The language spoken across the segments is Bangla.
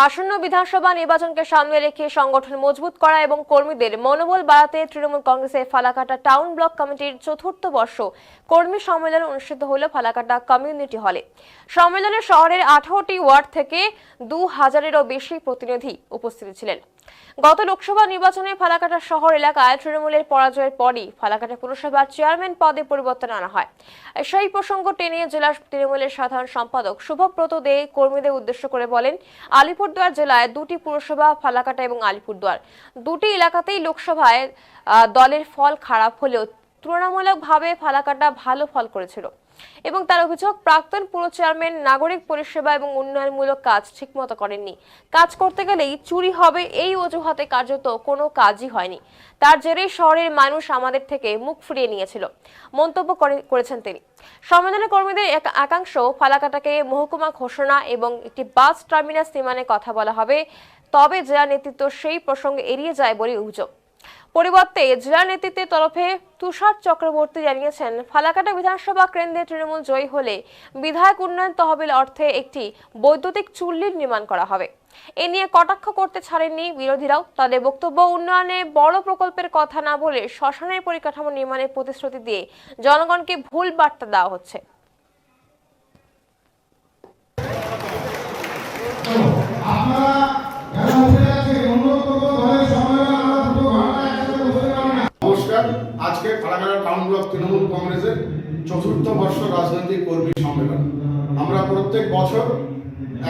আসন্ন বিধানসভা নির্বাচনকে সামনে রেখে সংগঠন মজবুত করা এবং কর্মীদের মনোবল বাড়াতে তৃণমূল কংগ্রেসের ফালাকাটা টাউন ব্লক কমিটির চতুর্থ বর্ষ কর্মী সম্মেলন অনুষ্ঠিত হল ফালাকাটা কমিউনিটি হলে। সম্মেলনে শহরের 18টি ওয়ার্ড থেকে 2000-এরও বেশি প্রতিনিধি উপস্থিত ছিলেন। গত লোকসভা নির্বাচনে ফালাকাটা শহর এলাকায় তৃণমূলের পরাজয়ের পরই ফালাকাটা পুরসভার চেয়ারম্যান পদে পরিবর্তন আনা হয়। সেই প্রসঙ্গ টেনে জেলা তৃণমূলের সাধারণ সম্পাদক শুভব্রত দে কর্মীদের উদ্দেশ্য করে বলেন, আলিপুরদুয়ার জেলায় দুটি পুরসভা ফালাকাটা এবং আলিপুরদুয়ার দুটি এলাকাতেই লোকসভায় দলের ফল খারাপ হলেও তুলনামূলকভাবে ফালাকাটা ভালো ফল করেছিল এবং তার অভিযোগ প্রাক্তন পুর চেয়ারম্যান নাগরিক পরিষেবা এবং উন্নয়নমূলক কাজ ঠিকমতো করেননি। কাজ করতে গেলেই চুরি হবে এই অজুহাতে কার্যত কোনো কাজই হয়নি। তার জেরেই শহরের মানুষ আমাদের থেকে মুখ ফিরিয়ে নিয়েছিল মন্তব্য করেছেন তিনি। সম্মেলনে কর্মীদের একাংশ ফালাকাটাকে মহকুমা ঘোষণা এবং একটি বাস টার্মিনাস নির্মাণের কথা বলা হবে, তবে জেলা নেতৃত্ব সেই প্রসঙ্গে এড়িয়ে যায় বলে অভিযোগ। পরিবর্তে জেলা নেতৃত্বের তরফে তুষার চক্রবর্তী জানিয়েছেন, ফালাকাটা বিধানসভা কেন্দ্রে তৃণমূল জয়ী হলে বিধায়ক উন্নয়ন তহবিল অর্থে একটি বৈদ্যুতিক চুল্লির নির্মাণ করা হবে। এ নিয়ে কটাক্ষ করতে ছাড়েননি বিরোধীরাও। তাদের বক্তব্য, উন্নয়নে বড় প্রকল্পের কথা না বলে শ্মশানের পরিকাঠামো নির্মাণের প্রতিশ্রুতি দিয়ে জনগণকে ভুল বার্তা দেওয়া হচ্ছে। আজকে ফালাকাটা টাউন ব্লক তৃণমূল কংগ্রেসের চতুর্থ বর্ষ রাজনৈতিক কর্মী সম্মেলন। আমরা প্রত্যেক বছর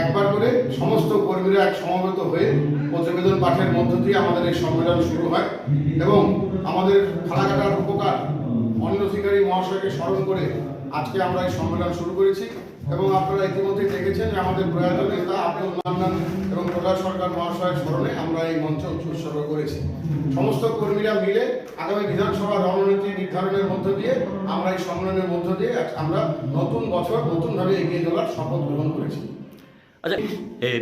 একবার করে সমস্ত কর্মীরা এক সমবেত হয়ে প্রতিবেদন পাঠের মধ্য দিয়ে আমাদের এই সম্মেলন শুরু হয় এবং আমাদের ফালাকাটার উপকার অধিকারী মহাশয়কে স্মরণ করে আজকে আমরা এই সম্মেলন শুরু করেছি। এবং আপনারা ইতিমধ্যে দেখেছেন যে আমাদের প্রয়াত নেতা আব্দুল মান্নান এবং প্রধান সরকার মহাশয়ের স্মরণে আমরা এই মঞ্চ উৎসর্গ করেছি। সমস্ত কর্মীরা মিলে আগামী বিধানসভা রণনীতি নির্ধারণের মধ্য দিয়ে আমরা এই সম্মেলনের মধ্য দিয়ে আমরা নতুন বছর নতুনভাবে এগিয়ে যাওয়ার শপথ গ্রহণ করেছি। আচ্ছা,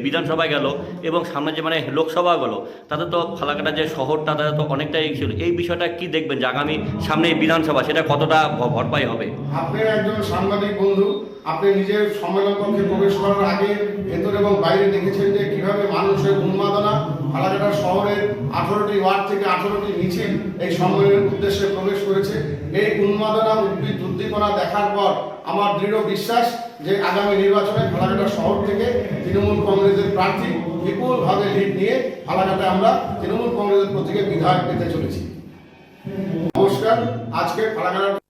বিধানসভায় গেল এবং সামনে যে লোকসভা গেলো, তাতে তো ফালাকাটা যে শহরটা তাতে তো অনেকটাই ছিল। এই বিষয়টা কি দেখবেন যে আগামী সামনে বিধানসভা সেটা কতটা ভরপাই হবে? আপনি একজন সাংবাদিক বন্ধু, আপনি নিজের সম্মেলন কক্ষে প্রবেশ করার আগে ভেতর এবং বাইরে দেখেছেন যে কিভাবে মানুষের উন্মাদনা ফালাকাটা শহরের 18টি ওয়ার্ড থেকে 18টি মিছিল এই সম্মেলনের উদ্দেশ্যে প্রবেশ করেছে। এই উন্মাদনা উদ্দীপনা দেখার পর আমার দৃঢ় বিশ্বাস যে আগামী নির্বাচনে ফালাকাটা শহর থেকে তৃণমূল কংগ্রেসের প্রার্থী বিপুলভাবে লিড নিয়ে ফালাকাটা আমরা তৃণমূল কংগ্রেসের প্রতীকে বিধায়ক পেতে চলেছি। নমস্কার। আজকে ফালাকাটা